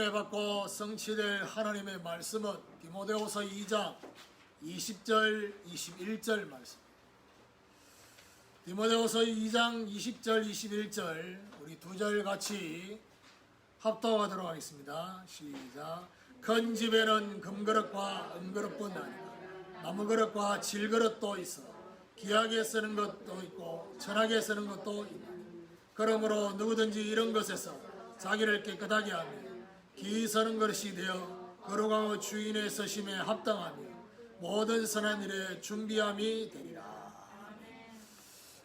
은혜 받고 성취될 하나님의 말씀은 디모데후서 2장 20절 21절 말씀. 디모데후서 2장 20절 21절 우리 두 절 같이 합독하도록 하겠습니다. 시작. 큰 집에는 금그릇과 은그릇뿐 아니라 나무그릇과 질그릇도 있어 귀하게 쓰는 것도 있고 천하게 쓰는 것도 있다. 그러므로 누구든지 이런 것에서 자기를 깨끗하게 하며 기 서는 것이 되어 거룩하고 주인의 서심에 합당하며 모든 선한 일에 준비함이 되리라.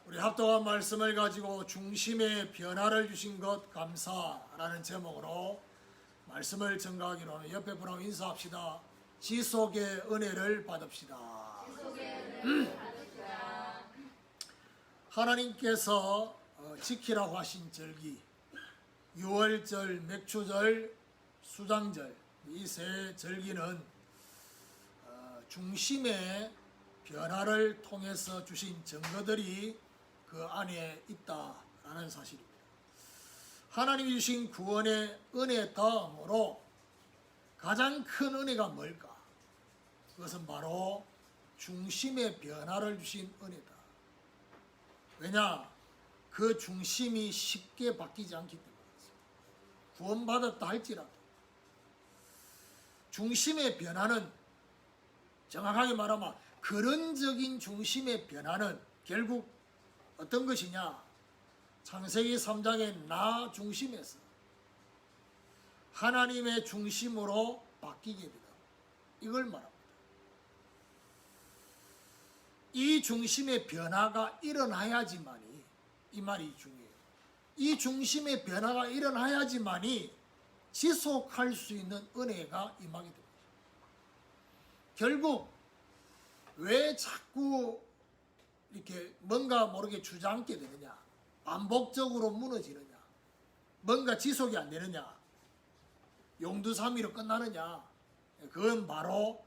우리 합독한 말씀을 가지고 중심의 변화를 주신 것 감사라는 제목으로 말씀을 전가하기로 하는 옆에 분하고 인사합시다. 지속의 은혜를 받읍시다. 하나님께서 지키라고 하신 절기, 유월절, 맥추절, 수장절, 이 세 절기는 중심의 변화를 통해서 주신 증거들이 그 안에 있다라는 사실입니다. 하나님이 주신 구원의 은혜 다음으로 가장 큰 은혜가 뭘까? 그것은 바로 중심의 변화를 주신 은혜다. 왜냐? 그 중심이 쉽게 바뀌지 않기 때문이다. 구원받았다 할지라도 중심의 변화는 정확하게 말하면 근원적인 중심의 변화는 결국 어떤 것이냐? 창세기 3장의 나 중심에서 하나님의 중심으로 바뀌게 되다. 이걸 말합니다. 이 중심의 변화가 일어나야지만이, 이 말이 중요해요. 이 중심의 변화가 일어나야지만이 지속할 수 있는 은혜가 임하게 됩니다. 결국 왜 자꾸 이렇게 뭔가 모르게 주저앉게 되느냐, 반복적으로 무너지느냐, 뭔가 지속이 안 되느냐, 용두사미로 끝나느냐, 그건 바로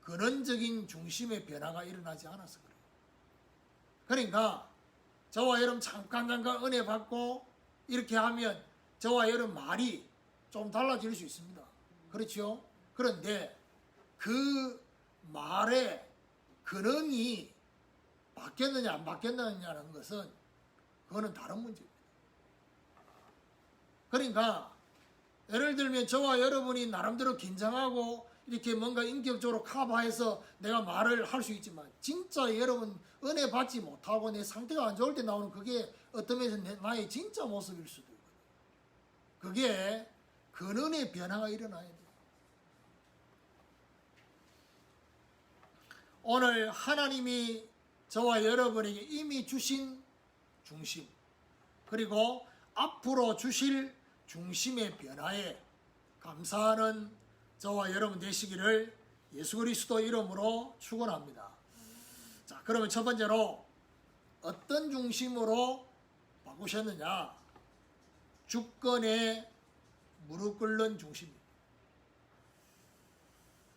근원적인 중심의 변화가 일어나지 않아서 그래요. 그러니까 저와 여러분 잠깐 은혜 받고 이렇게 하면 저와 여러분 말이 좀 달라질 수 있습니다. 그렇죠? 그런데 그 말의 근원이 바뀌었느냐 안 바뀌었느냐는 것은 그거는 다른 문제입니다. 그러니까 예를 들면 저와 여러분이 나름대로 긴장하고 이렇게 뭔가 인격적으로 커버해서 내가 말을 할 수 있지만 진짜 여러분 은혜 받지 못하고 내 상태가 안 좋을 때 나오는 그게 어떤 면에서 나의 진짜 모습일 수도 있거든요. 그게 근원의 변화가 일어나야 돼요. 오늘 하나님이 저와 여러분에게 이미 주신 중심, 그리고 앞으로 주실 중심의 변화에 감사하는 저와 여러분 되시기를 예수 그리스도 이름으로 축원합니다. 자, 그러면 첫 번째로 어떤 중심으로 바꾸셨느냐? 주권에 무릎 꿇는 중심입니다.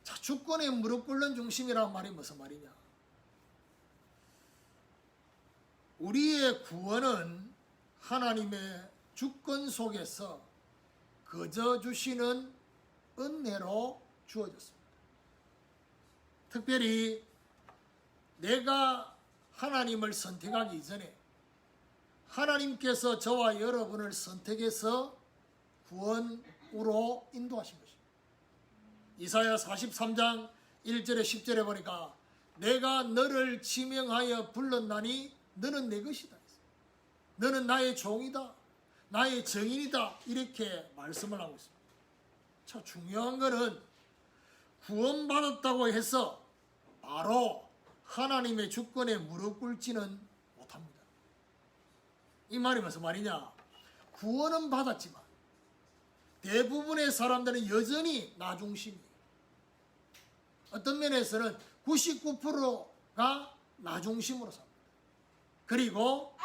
자, 주권에 무릎 꿇는 중심이란 말이 무슨 말이냐? 우리의 구원은 하나님의 주권 속에서 거저 주시는 은혜로 주어졌습니다. 특별히 내가 하나님을 선택하기 이전에 하나님께서 저와 여러분을 선택해서 구원으로 인도하신 것입니다. 이사야 43장 1절에 10절에 보니까 내가 너를 지명하여 불렀나니 너는 내 것이다. 너는 나의 종이다. 나의 정인이다. 이렇게 말씀을 하고 있습니다. 참 중요한 것은 구원받았다고 해서 바로 하나님의 주권에 무릎 꿇지는 못합니다. 이 말이 무슨 말이냐? 구원은 받았지만 대부분의 사람들은 여전히 나 중심이에요. 어떤 면에서는 99%가 나 중심으로 삽니다. 그리고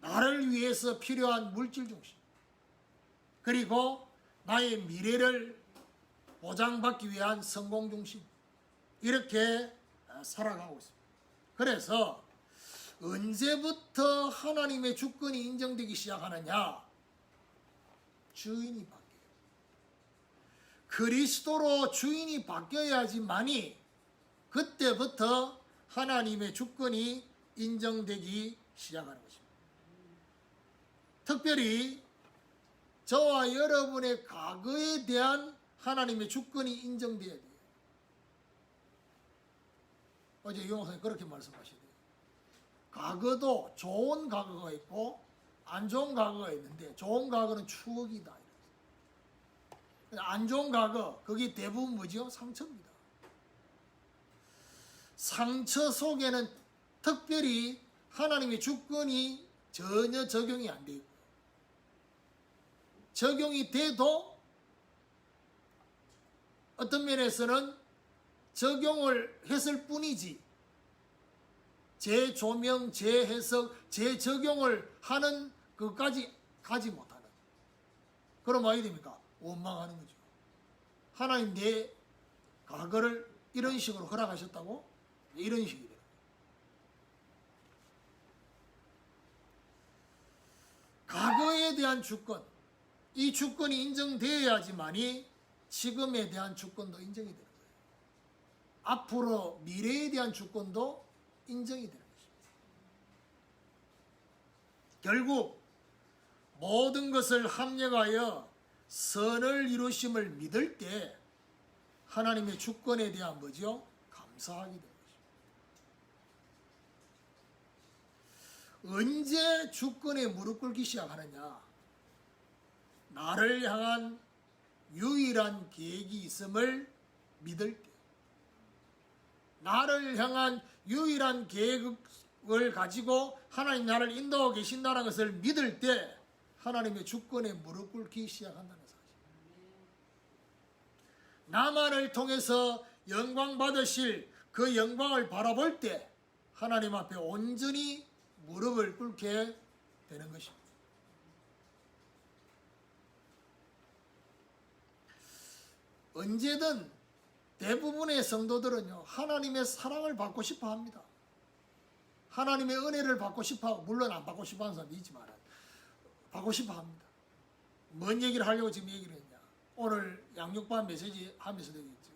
나를 위해서 필요한 물질 중심, 그리고 나의 미래를 보장받기 위한 성공 중심, 이렇게 살아가고 있습니다. 그래서 언제부터 하나님의 주권이 인정되기 시작하느냐? 주인이 바뀌어요. 그리스도로 주인이 바뀌어야지만이 그때부터 하나님의 주권이 인정되기 시작하는 것입니다. 특별히 저와 여러분의 과거에 대한 하나님의 주권이 인정돼야 돼요. 어제 유목사님 그렇게 말씀하시대요. 과거도 좋은 과거가 있고 안 좋은 과거가 있는데 좋은 과거는 추억이다. 안 좋은 과거, 그게 대부분 뭐죠? 상처입니다. 상처 속에는 특별히 하나님의 주권이 전혀 적용이 안 되고 적용이 돼도 어떤 면에서는 적용을 했을 뿐이지 재조명, 재해석, 재적용을 하는 것까지 가지 못하는 그럼 뭐가 됩니까? 원망하는 거죠. 하나님 내 과거를 이런 식으로 허락하셨다고? 이런 식이 돼요. 과거에 대한 주권, 이 주권이 인정되어야지만이 지금에 대한 주권도 인정이 되는 거예요. 앞으로 미래에 대한 주권도 인정이 되는 것입니다. 결국 모든 것을 합력하여 선을 이루심을 믿을 때 하나님의 주권에 대한 뭐죠? 감사하게 되는 것입니다. 언제 주권에 무릎 꿇기 시작하느냐? 나를 향한 유일한 계획이 있음을 믿을 때, 나를 향한 유일한 계획을 가지고 하나님 나를 인도하고 계신다는 것을 믿을 때 하나님의 주권에 무릎 꿇기 시작한다는 사실. 나만을 통해서 영광 받으실 그 영광을 바라볼 때 하나님 앞에 온전히 무릎을 꿇게 되는 것입니다. 언제든 대부분의 성도들은요, 하나님의 사랑을 받고 싶어 합니다. 하나님의 은혜를 받고 싶어 하고, 물론 안 받고 싶어 하는 사람도 있지만, 받고 싶어 합니다. 뭔 얘기를 하려고 지금 얘기를 했냐? 오늘 양육반 메시지 하면서 되겠죠.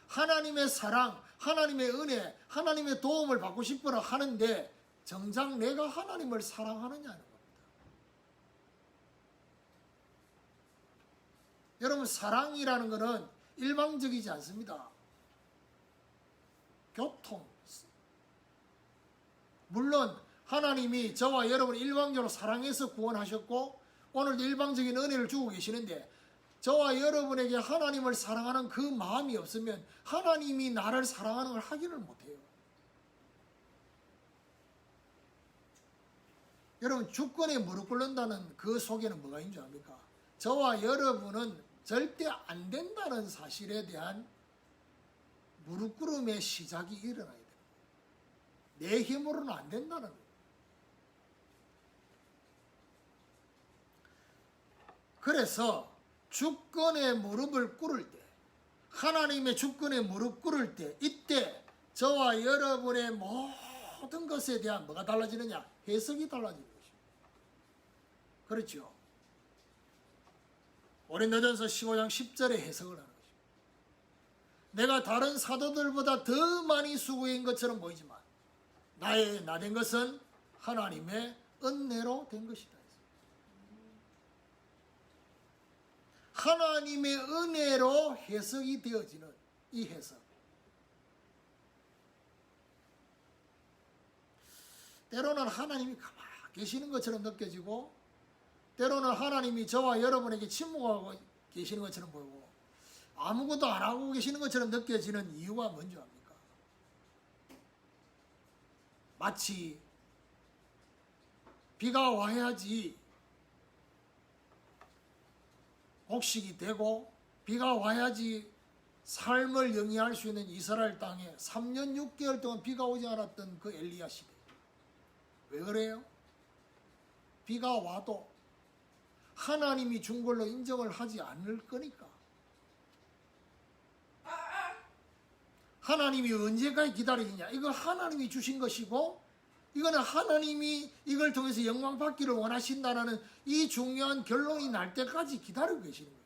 하나님의 사랑, 하나님의 은혜, 하나님의 도움을 받고 싶어라 하는데, 정작 내가 하나님을 사랑하느냐는 겁니다. 여러분, 사랑이라는 것은 일방적이지 않습니다. 교통. 물론 하나님이 저와 여러분을 일방적으로 사랑해서 구원하셨고 오늘도 일방적인 은혜를 주고 계시는데 저와 여러분에게 하나님을 사랑하는 그 마음이 없으면 하나님이 나를 사랑하는 걸 하기를 못해요. 여러분, 주권에 무릎 꿇는다는 그 속에는 뭐가 있는 줄 압니까? 저와 여러분은 절대 안 된다는 사실에 대한 무릎 꿇음의 시작이 일어나야 돼요. 내 힘으로는 안 된다는 거예요. 그래서 주권에 무릎을 꿇을 때, 하나님의 주권에 무릎 꿇을 때, 이때 저와 여러분의 모든 것에 대한 뭐가 달라지느냐? 해석이 달라지는 것입니다. 그렇죠? 고린도전서 15장 10절의 해석을 하는 것입니다. 내가 다른 사도들보다 더 많이 수고한 것처럼 보이지만 나 된 것은 하나님의 은혜로 된 것이다. 하나님의 은혜로 해석이 되어지는 이 해석. 때로는 하나님이 가만히 계시는 것처럼 느껴지고 때로는 하나님이 저와 여러분에게 침묵하고 계시는 것처럼 보이고 아무것도 안 하고 계시는 것처럼 느껴지는 이유가 뭔지 압니까? 마치 비가 와야지 곡식이 되고 비가 와야지 삶을 영위할 수 있는 이스라엘 땅에 3년 6개월 동안 비가 오지 않았던 그 엘리야 시대. 왜 그래요? 비가 와도 하나님이 준 걸로 인정을 하지 않을 거니까. 하나님이 언제까지 기다리느냐? 이거 하나님이 주신 것이고 이거는 하나님이 이걸 통해서 영광 받기를 원하신다는 이 중요한 결론이 날 때까지 기다리고 계시는 거예요.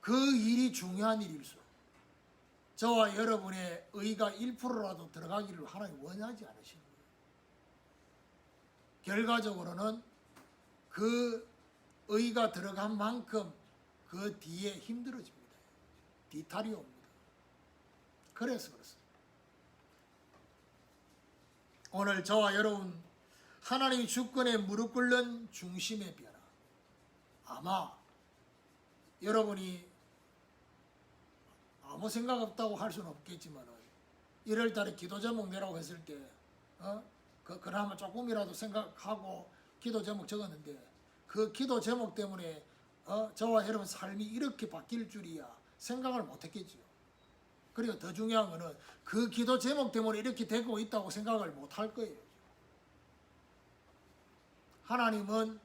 그 일이 중요한 일일수록 저와 여러분의 의가 1%라도 들어가기를 하나님 원하지 않으시는 거예요. 결과적으로는 그 의가 들어간 만큼 그 뒤에 힘들어집니다. 뒤탈이 옵니다. 그래서 그렇습니다. 오늘 저와 여러분 하나님의 주권에 무릎 꿇는 중심의 변화, 아마 여러분이 아무 생각 없다고 할 수는 없겠지만 1월 달에 기도 제목 내라고 했을 때 그나마 조금이라도 생각하고 기도 제목 적었는데 그 기도 제목 때문에 저와 여러분 삶이 이렇게 바뀔 줄이야 생각을 못했겠죠. 그리고 더 중요한 거는 그 기도 제목 때문에 이렇게 되고 있다고 생각을 못할 거예요. 하나님은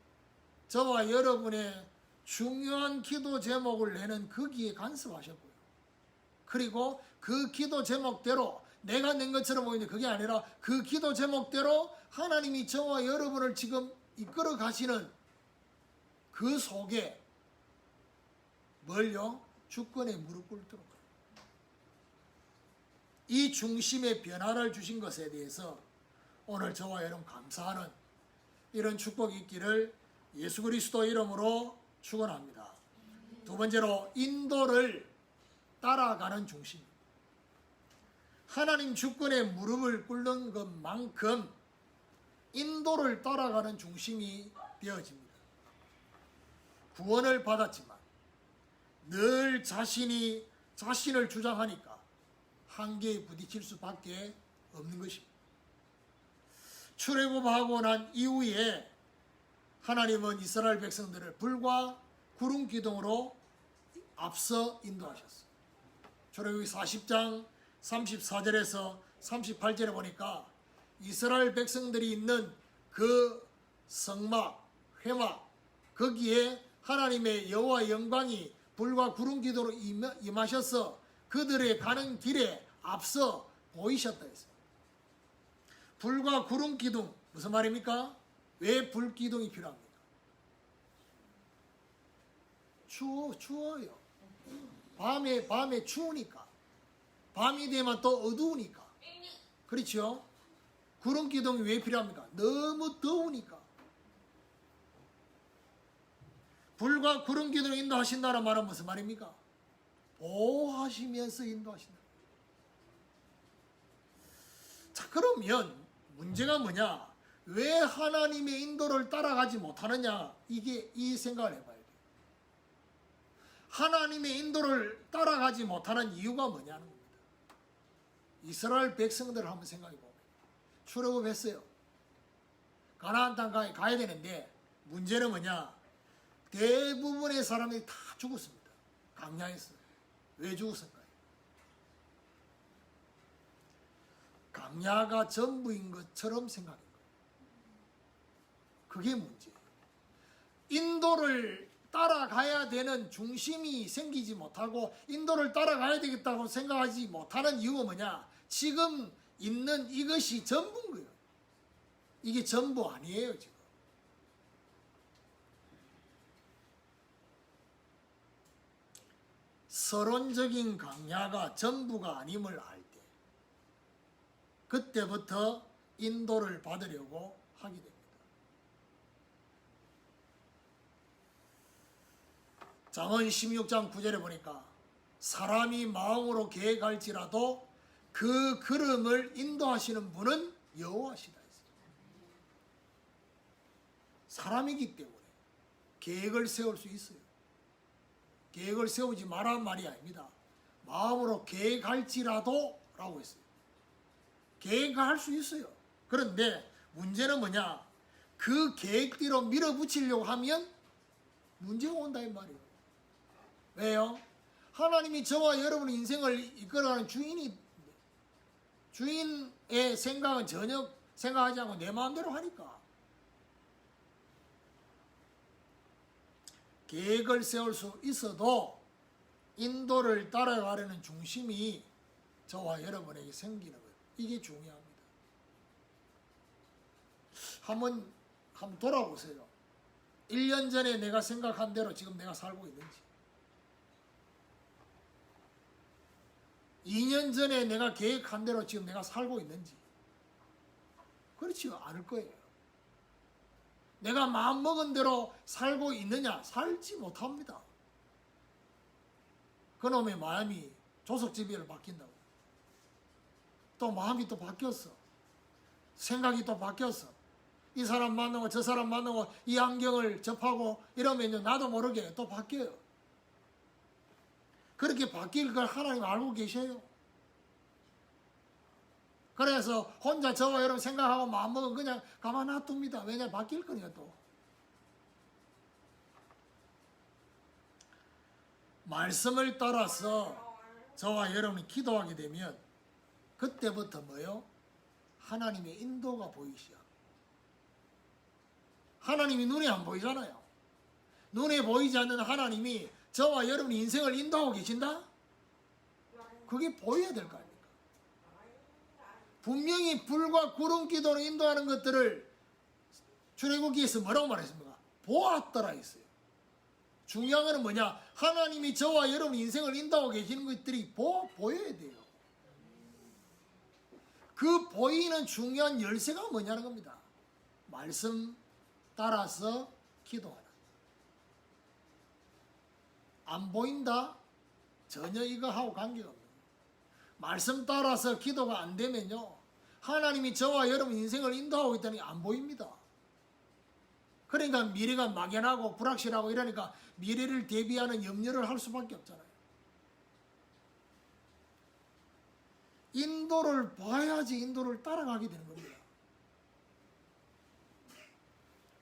저와 여러분의 중요한 기도 제목을 내는 거기에 간섭하셨고요. 그리고 그 기도 제목대로 내가 낸 것처럼 보이는데 그게 아니라 그 기도 제목대로 하나님이 저와 여러분을 지금 이끌어 가시는 그 속에 뭘요? 주권에 무릎 꿇도록 이 중심의 변화를 주신 것에 대해서 오늘 저와 여러분 감사하는 이런 축복이 있기를 예수 그리스도 이름으로 축원합니다. 두 번째로 인도를 따라가는 중심. 하나님 주권에 무릎을 꿇는 것만큼 인도를 따라가는 중심이 되어집니다. 구원을 받았지만 늘 자신을 주장하니까 한계에 부딪힐 수밖에 없는 것입니다. 출애굽하고 난 이후에 하나님은 이스라엘 백성들을 불과 구름 기둥으로 앞서 인도하셨어요. 출애굽기 40장 34절에서 38절에 보니까 이스라엘 백성들이 있는 그 성막, 회막 거기에 하나님의 여호와 영광이 불과 구름 기둥으로 임하셔서 그들의 가는 길에 앞서 보이셨다 했어요. 불과 구름 기둥 무슨 말입니까? 왜 불 기둥이 필요합니까? 추워요. 밤에 추우니까. 밤이 되면 또 어두우니까. 그렇죠? 구름 기둥이 왜 필요합니까? 너무 더우니까. 불과 구름 기둥을 인도하신다는 말은 무슨 말입니까? 보호하시면서 인도하신다. 자, 그러면 문제가 뭐냐? 왜 하나님의 인도를 따라가지 못하느냐? 이 생각을 해봐야 돼요. 하나님의 인도를 따라가지 못하는 이유가 뭐냐는 겁니다. 이스라엘 백성들을 한번 생각해 보면 출애굽했어요. 가나안 땅 가야 되는데 문제는 뭐냐? 대부분의 사람들이 다 죽었습니다. 강야에서. 왜 죽었을까요? 강야가 전부인 것처럼 생각한 거예요. 그게 문제예요. 인도를 따라가야 되는 중심이 생기지 못하고 인도를 따라가야 되겠다고 생각하지 못하는 이유가 뭐냐? 지금 있는 이것이 전부인 거예요. 이게 전부 아니에요, 지금. 서론적인 강야가 전부가 아님을 알 때, 그때부터 인도를 받으려고 하게 됩니다. 잠언 16장 9절에 보니까 사람이 마음으로 계획할지라도 그 걸음을 인도하시는 분은 여호와시다 했어요. 사람이기 때문에 계획을 세울 수 있어요. 계획을 세우지 말란 말이 아닙니다. 마음으로 계획할지라도 라고 했어요. 계획할 수 있어요. 그런데 문제는 뭐냐? 그 계획대로 밀어붙이려고 하면 문제가 온다 이 말이에요. 왜요? 하나님이 저와 여러분의 인생을 이끌어가는 주인의 생각은 전혀 생각하지 않고 내 마음대로 하니까 계획을 세울 수 있어도 인도를 따라가려는 중심이 저와 여러분에게 생기는 거예요. 이게 중요합니다. 한번 돌아보세요. 1년 전에 내가 생각한 대로 지금 내가 살고 있는지. 2년 전에 내가 계획한 대로 지금 내가 살고 있는지 그렇지 않을 거예요. 내가 마음먹은 대로 살고 있느냐? 살지 못합니다. 그놈의 마음이 조석지비를 바뀐다고. 또 마음이 또 바뀌었어. 생각이 또 바뀌었어. 이 사람 만나고 저 사람 만나고 이 안경을 접하고 이러면 나도 모르게 또 바뀌어요. 그렇게 바뀔 걸 하나님 알고 계셔요. 그래서 혼자 저와 여러분 생각하고 마음먹으면 그냥 가만 놔둡니다. 왜냐? 바뀔 거니까 또. 말씀을 따라서 저와 여러분이 기도하게 되면 그때부터 뭐요? 하나님의 인도가 보이기 시작. 하나님이 눈에 안 보이잖아요. 눈에 보이지 않는 하나님이 저와 여러분의 인생을 인도하고 계신다? 그게 보여야 될 거 아닙니까? 분명히 불과 구름 기도로 인도하는 것들을 출애굽기에서 뭐라고 말했습니까? 보았더라 했어요. 중요한 것은 뭐냐? 하나님이 저와 여러분 인생을 인도하고 계시는 것들이 보여야 돼요. 그 보이는 중요한 열쇠가 뭐냐는 겁니다. 말씀 따라서 기도하라. 안 보인다? 전혀 이거하고 관계가 없는 거예요. 말씀 따라서 기도가 안 되면요, 하나님이 저와 여러분 인생을 인도하고 있다니 안 보입니다. 그러니까 미래가 막연하고 불확실하고 이러니까 미래를 대비하는 염려를 할 수밖에 없잖아요. 인도를 봐야지 인도를 따라가게 되는 겁니다.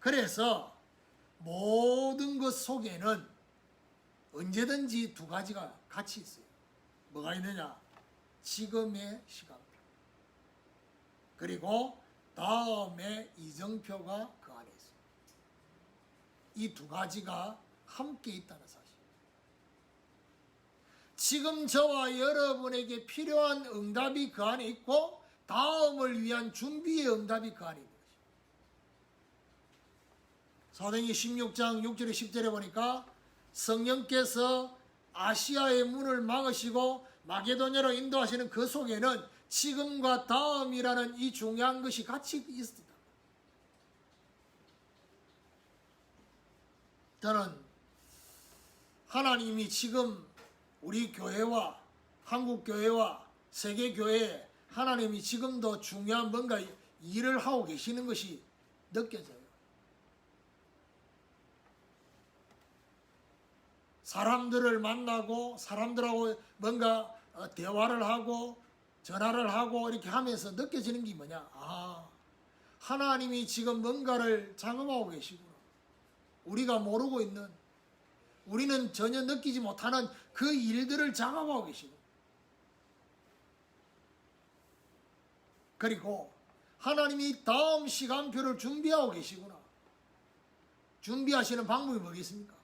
그래서 모든 것 속에는 언제든지 두 가지가 같이 있어요. 뭐가 있느냐? 지금의 시간표, 그리고 다음의 이정표가 그 안에 있어요. 이 두 가지가 함께 있다는 사실. 지금 저와 여러분에게 필요한 응답이 그 안에 있고 다음을 위한 준비의 응답이 그 안에 있는 것입니다. 사도행전 16장 6절에 10절에 보니까 성령께서 아시아의 문을 막으시고 마게도냐로 인도하시는 그 속에는 지금과 다음이라는 이 중요한 것이 같이 있습니다. 저는 하나님이 지금 우리 교회와 한국 교회와 세계 교회에 하나님이 지금도 중요한 뭔가 일을 하고 계시는 것이 느껴져요. 사람들을 만나고 사람들하고 뭔가 대화를 하고 전화를 하고 이렇게 하면서 느껴지는 게 뭐냐? 아, 하나님이 지금 뭔가를 작업하고 계시구나. 우리가 모르고 있는, 우리는 전혀 느끼지 못하는 그 일들을 작업하고 계시고, 그리고 하나님이 다음 시간표를 준비하고 계시구나. 준비하시는 방법이 뭐겠습니까?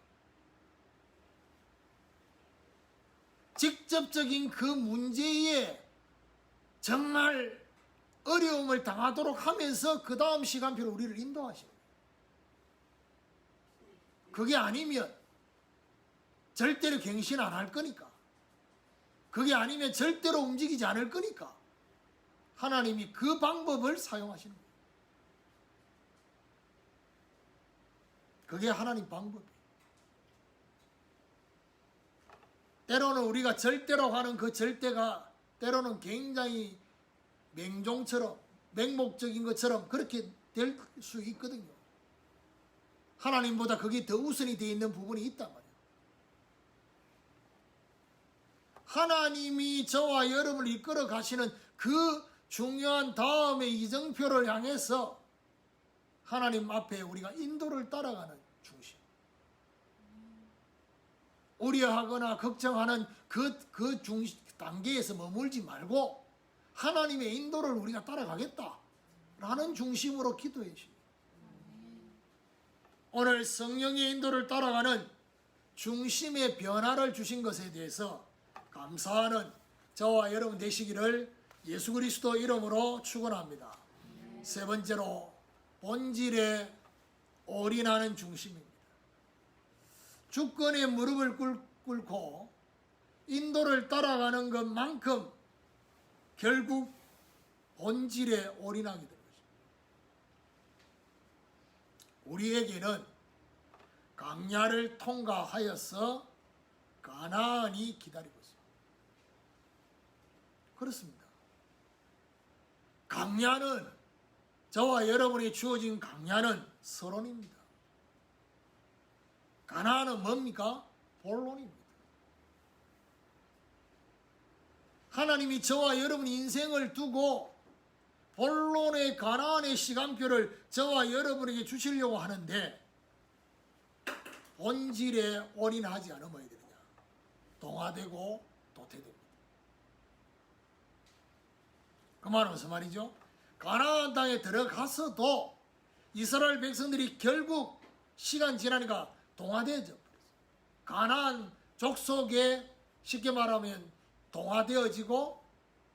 직접적인 그 문제에 정말 어려움을 당하도록 하면서 그 다음 시간표로 우리를 인도하시고, 그게 아니면 절대로 갱신 안 할 거니까, 그게 아니면 절대로 움직이지 않을 거니까 하나님이 그 방법을 사용하시는 거예요. 그게 하나님 방법이에요. 때로는 우리가 절대로 하는 그 절대가 때로는 굉장히 맹종처럼 맹목적인 것처럼 그렇게 될 수 있거든요. 하나님보다 그게 더 우선이 되어 있는 부분이 있단 말이에요. 하나님이 저와 여러분을 이끌어 가시는 그 중요한 다음의 이정표를 향해서 하나님 앞에 우리가 인도를 따라가는 중심. 우려하거나 걱정하는 그 단계에서 머물지 말고 하나님의 인도를 우리가 따라가겠다라는 중심으로 기도해 주십니다. 오늘 성령의 인도를 따라가는 중심의 변화를 주신 것에 대해서 감사하는 저와 여러분 되시기를 예수 그리스도 이름으로 축원합니다. 세 번째로 본질에 올인하는 중심입니다. 주권의 무릎을 꿇고 인도를 따라가는 것만큼 결국 본질에 올인하게 되는 것입니다. 우리에게는 강야를 통과하여서 가나안이 기다리고 있습니다. 그렇습니다. 강야는, 저와 여러분이 주어진 강야는 서론입니다. 가나안은 뭡니까? 본론입니다. 하나님이 저와 여러분 인생을 두고 본론의 가나안의 시간표를 저와 여러분에게 주시려고 하는데 본질에 올인하지 않으면 어떻게 되느냐? 동화되고 도태됩니다. 그 말은 무슨 말이죠? 가나안 땅에 들어가서도 이스라엘 백성들이 결국 시간 지나니까 동화되어져 버렸어요. 가나안 족속에 쉽게 말하면 동화되어지고,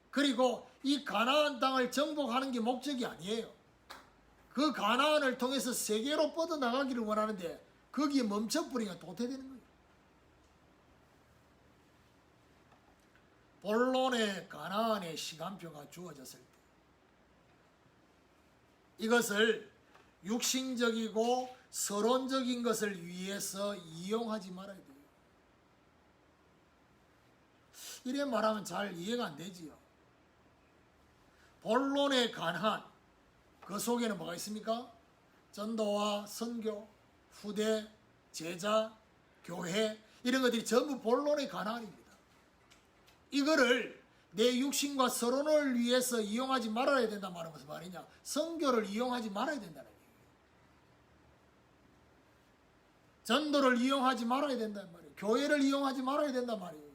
그리고 이 가나안 땅을 정복하는 게 목적이 아니에요. 그 가나안을 통해서 세계로 뻗어나가기를 원하는데 거기에 멈춰버리니까 도태되는 거예요. 본론의 가나안의 시간표가 주어졌을 때 이것을 육신적이고 서론적인 것을 위해서 이용하지 말아야 돼요. 이래 말하면 잘 이해가 안 되지요. 본론의 가나안, 그 속에는 뭐가 있습니까? 전도와 선교, 후대, 제자, 교회, 이런 것들이 전부 본론의 가나안입니다. 이거를 내 육신과 서론을 위해서 이용하지 말아야 된단 말은 무슨 말이냐? 선교를 이용하지 말아야 된다는 얘기예요. 전도를 이용하지 말아야 된단 말이에요. 교회를 이용하지 말아야 된단 말이에요.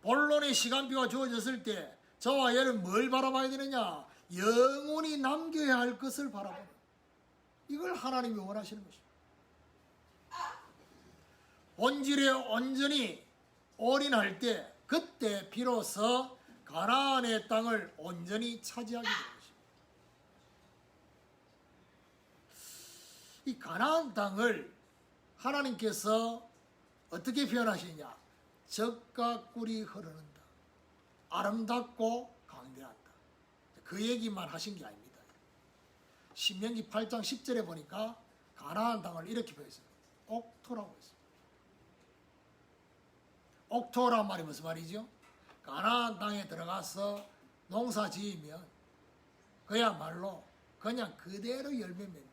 본론의 시간표가 주어졌을 때 저와 여러분 뭘 바라봐야 되느냐? 영원히 남겨야 할 것을 바라보는, 이걸 하나님이 원하시는 것입니다. 본질에 온전히 올인할 때 그때 비로소 가나안의 땅을 온전히 차지하게 되는 것입니다. 이 가나안 땅을 하나님께서 어떻게 표현하시느냐? 젖과 꿀이 흐르는다. 아름답고 강대한다. 그 얘기만 하신 게 아닙니다. 신명기 8장 10절에 보니까 가나안 땅을 이렇게 표현했습니다. 옥토라고 했습니다. 옥토란 말이 무슨 말이죠? 가나안 땅에 들어가서 농사 지으면 그야말로 그냥 그대로 열매 맺는,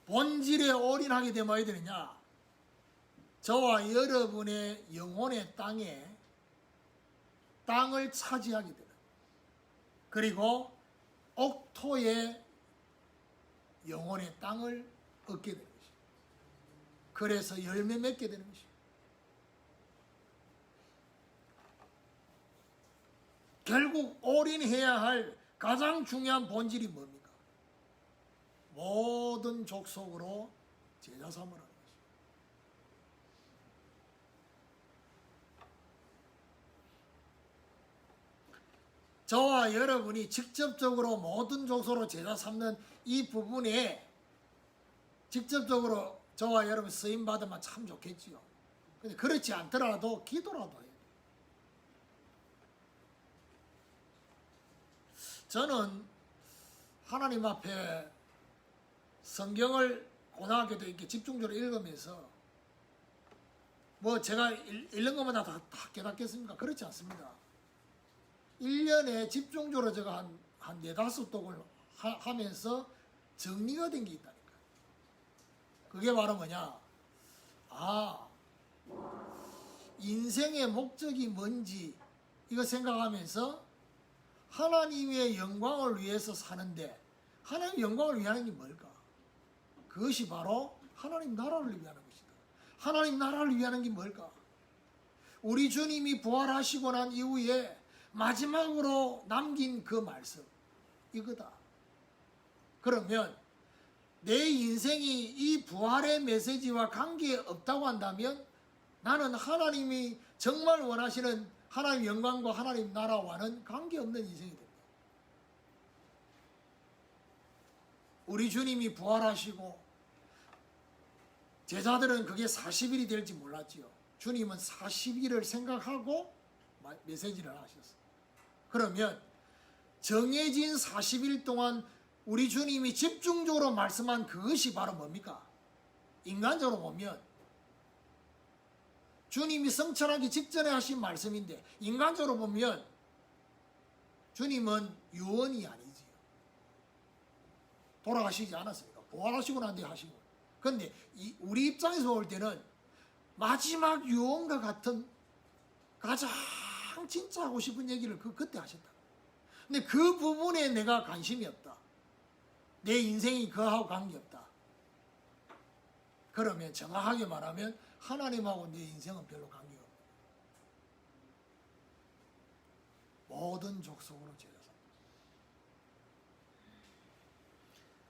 본질에 올인하게 되면 어떻게 되느냐? 저와 여러분의 영혼의 땅을 차지하게 되는, 그리고 옥토의 영혼의 땅을 얻게 되는 것입니다. 그래서 열매 맺게 되는 것입니다. 결국 올인해야 할 가장 중요한 본질이 뭡니까? 모든 족속으로 제자 삼으라는 것입니다. 저와 여러분이 직접적으로 모든 족속으로 제자 삼는 이 부분에 직접적으로 저와 여러분 쓰임 받으면 참 좋겠지요. 근데 그렇지 않더라도 기도라도 해요. 저는 하나님 앞에 성경을 고등학교 때 이렇게 집중적으로 읽으면서 뭐 제가 읽는 것마다 다 깨닫겠습니까? 그렇지 않습니다. 1년에 집중적으로 제가 한 4-5독을 하면서 정리가 된 게 있다니까. 그게 바로 뭐냐? 인생의 목적이 뭔지 이거 생각하면서 하나님의 영광을 위해서 사는데, 하나님의 영광을 위하는 게 뭘까? 그것이 바로 하나님 나라를 위하는 것이다. 하나님 나라를 위하는 게 뭘까? 우리 주님이 부활하시고 난 이후에 마지막으로 남긴 그 말씀, 이거다. 그러면 내 인생이 이 부활의 메시지와 관계없다고 한다면 나는 하나님이 정말 원하시는 하나님 영광과 하나님 나라와는 관계없는 인생이 됩니다. 우리 주님이 부활하시고 제자들은 그게 40일이 될지 몰랐지요. 주님은 40일을 생각하고 메시지를 하셨어요. 그러면 정해진 40일 동안 우리 주님이 집중적으로 말씀한 그것이 바로 뭡니까? 인간적으로 보면 주님이 성천하기 직전에 하신 말씀인데, 인간적으로 보면 주님은 유언이 아니지요. 돌아가시지 않았습니까? 부활하시고 난 뒤에 하시고. 그런데 우리 입장에서 볼 때는 마지막 유언과 같은 가장 진짜 하고 싶은 얘기를 그때 하셨다. 근데 그 부분에 내가 관심이 없다. 내 인생이 그하고 관계없다. 그러면 정확하게 말하면 하나님하고 내 인생은 별로 관계가 없다. 모든 족속으로 죄가 삽니다.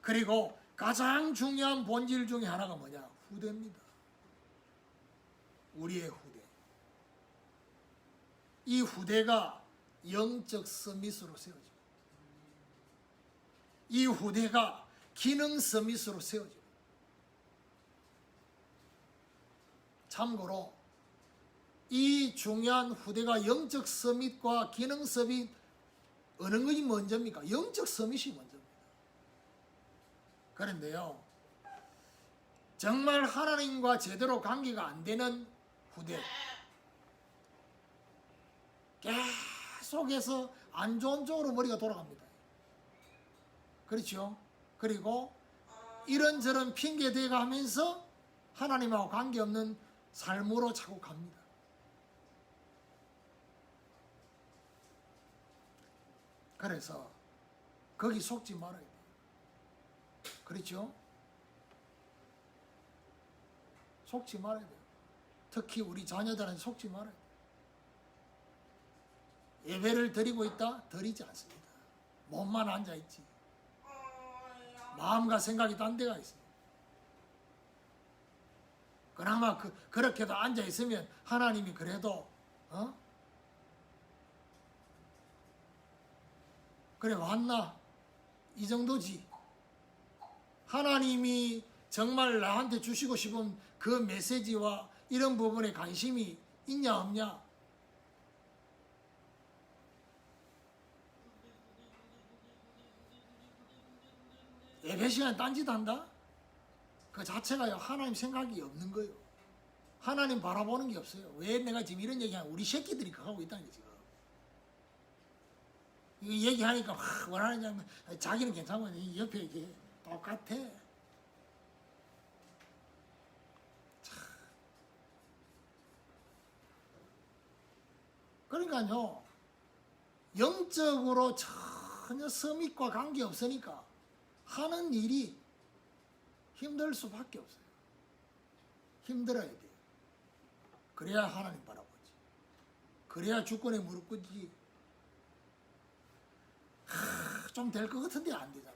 그리고 가장 중요한 본질 중에 하나가 뭐냐? 후대입니다. 우리의 후대. 이 후대가 영적 서밋으로 세워집니다. 이 후대가 기능 서밋으로 세워집니다. 참고로 이 중요한 후대가 영적 서밋과 기능 서밋, 어느 것이 먼저입니까? 영적 서밋이 먼저입니다. 그런데요, 정말 하나님과 제대로 관계가 안 되는 후대, 계속해서 안 좋은 쪽으로 머리가 돌아갑니다. 그렇죠? 그리고 이런저런 핑계 대가 하면서 하나님하고 관계없는 삶으로 자꾸 갑니다. 그래서 거기 속지 말아야 돼요. 그렇죠? 속지 말아야 돼요. 특히 우리 자녀들한테 속지 말아야 돼요. 예배를 드리고 있다? 드리지 않습니다. 몸만 앉아있지. 마음과 생각이 딴 데가 있어요. 그나마 그렇게도 앉아있으면 하나님이 그래도 그래 왔나? 이 정도지. 하나님이 정말 나한테 주시고 싶은 그 메시지와 이런 부분에 관심이 있냐 없냐? 예배 시간에 딴짓 한다? 그 자체가 하나님 생각이 없는 거예요. 하나님 바라보는 게 없어요. 왜 내가 지금 이런 얘기하면 우리 새끼들이 그거 하고 있다는 게 지금. 이거 얘기하니까 원하는 장면, 자기는 괜찮고 옆에 이게 똑같아. 그러니까요, 영적으로 전혀 서밋과 관계 없으니까 하는 일이 힘들 수밖에 없어요. 힘들어야 돼요. 그래야 하나님 바라보지. 그래야 주권에 무릎 꿇지. 좀 될 것 같은데 안 되잖아.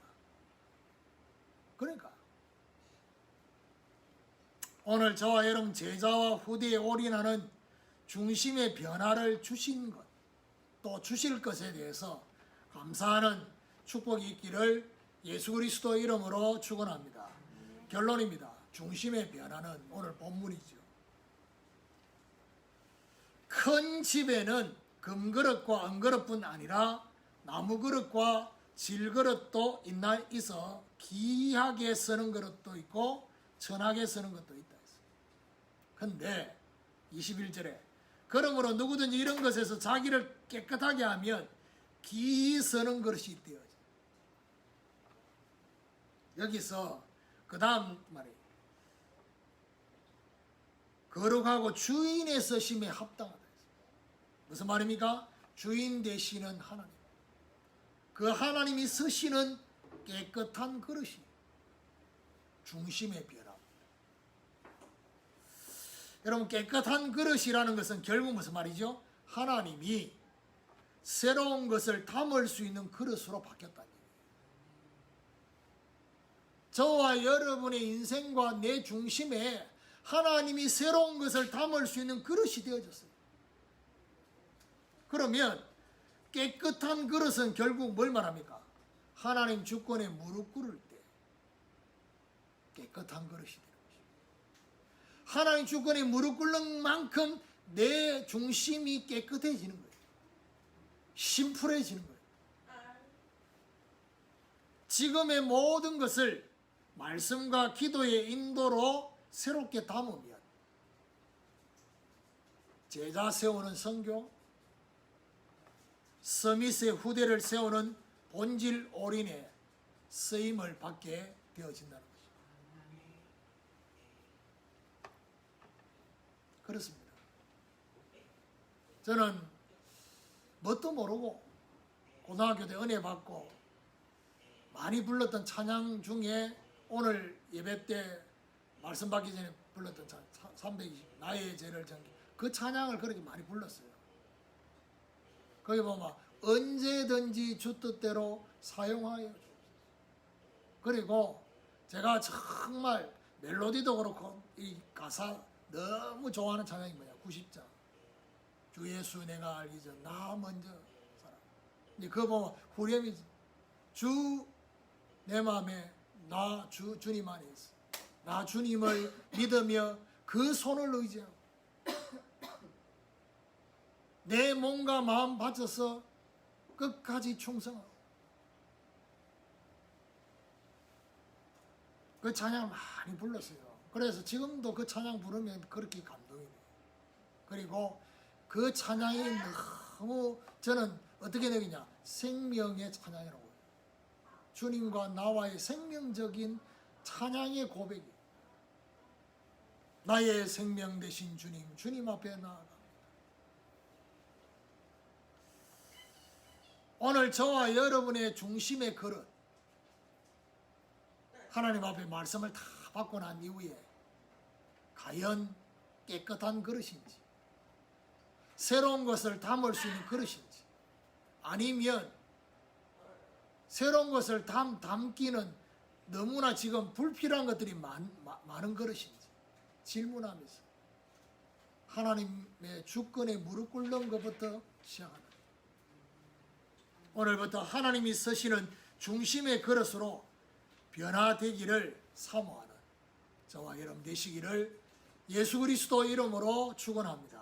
그러니까 오늘 저와 여러분 제자와 후대에 올인하는 중심의 변화를 주신 것, 또 주실 것에 대해서 감사하는 축복이 있기를 예수 그리스도 이름으로 축원합니다. 결론입니다. 중심의 변화는 오늘 본문이죠. 큰 집에는 금그릇과 은그릇뿐 아니라 나무그릇과 질그릇도 있어 귀하게 쓰는 그릇도 있고 천하게 쓰는 것도 있다. 근데 21절에 그러므로 누구든지 이런 것에서 자기를 깨끗하게 하면 귀히 쓰는 그릇이 되어져. 여기서 그 다음 말이에요. 거룩하고 주인의 쓰심에 합당하다. 무슨 말입니까? 주인 되시는 하나님. 그 하나님이 쓰시는 깨끗한 그릇이 중심의 변화. 여러분, 깨끗한 그릇이라는 것은 결국 무슨 말이죠? 하나님이 새로운 것을 담을 수 있는 그릇으로 바뀌었다는 얘기예요. 저와 여러분의 인생과 내 중심에 하나님이 새로운 것을 담을 수 있는 그릇이 되어졌어요. 그러면 깨끗한 그릇은 결국 뭘 말합니까? 하나님 주권에 무릎 꿇을 때 깨끗한 그릇이 되는 것입니다. 하나님 주권에 무릎 꿇는 만큼 내 중심이 깨끗해지는 거예요. 심플해지는 거예요. 지금의 모든 것을 말씀과 기도의 인도로 새롭게 담으면 제자 세우는 선교, 서밋의 후대를 세우는 본질 올인의 쓰임을 받게 되어진다는 거죠. 그렇습니다. 저는 뭣도 모르고 고등학교 때 은혜 받고 많이 불렀던 찬양 중에 오늘 예배 때 말씀 받기 전에 불렀던 찬양 320 나의 죄를 정기 그 찬양을 그렇게 많이 불렀어요. 거기 보면 언제든지 주 뜻대로 사용하여 주옵소서. 그리고 제가 정말 멜로디도 그렇고 이 가사 너무 좋아하는 찬양이 뭐냐 90장 주 예수 내가 알기 전 나 먼저 살아. 이제 그거 보면 후렴이 주 내 마음에 나 주님 안에 있어. 나 주님을 믿으며 그 손을 의지하고 내 몸과 마음 바쳐서 끝까지 충성하고 그 찬양 많이 불렀어요. 그래서 지금도 그 찬양 부르면 그렇게 감동이 돼요. 그리고 그 찬양이 너무 저는 어떻게 되겠냐 생명의 찬양이라고 해요. 주님과 나와의 생명적인 찬양의 고백이 나의 생명 되신 주님 앞에 나아갑니다. 오늘 저와 여러분의 중심의 그릇 하나님 앞에 말씀을 다 받고 난 이후에 과연 깨끗한 그릇인지 새로운 것을 담을 수 있는 그릇인지 아니면 새로운 것을 담기는 너무나 지금 불필요한 것들이 많은 그릇인지 질문하면서 하나님의 주권에 무릎 꿇는 것부터 시작하는 오늘부터 하나님이 쓰시는 중심의 그릇으로 변화되기를 사모하는 저와 여러분 되시기를 예수 그리스도 이름으로 축원합니다.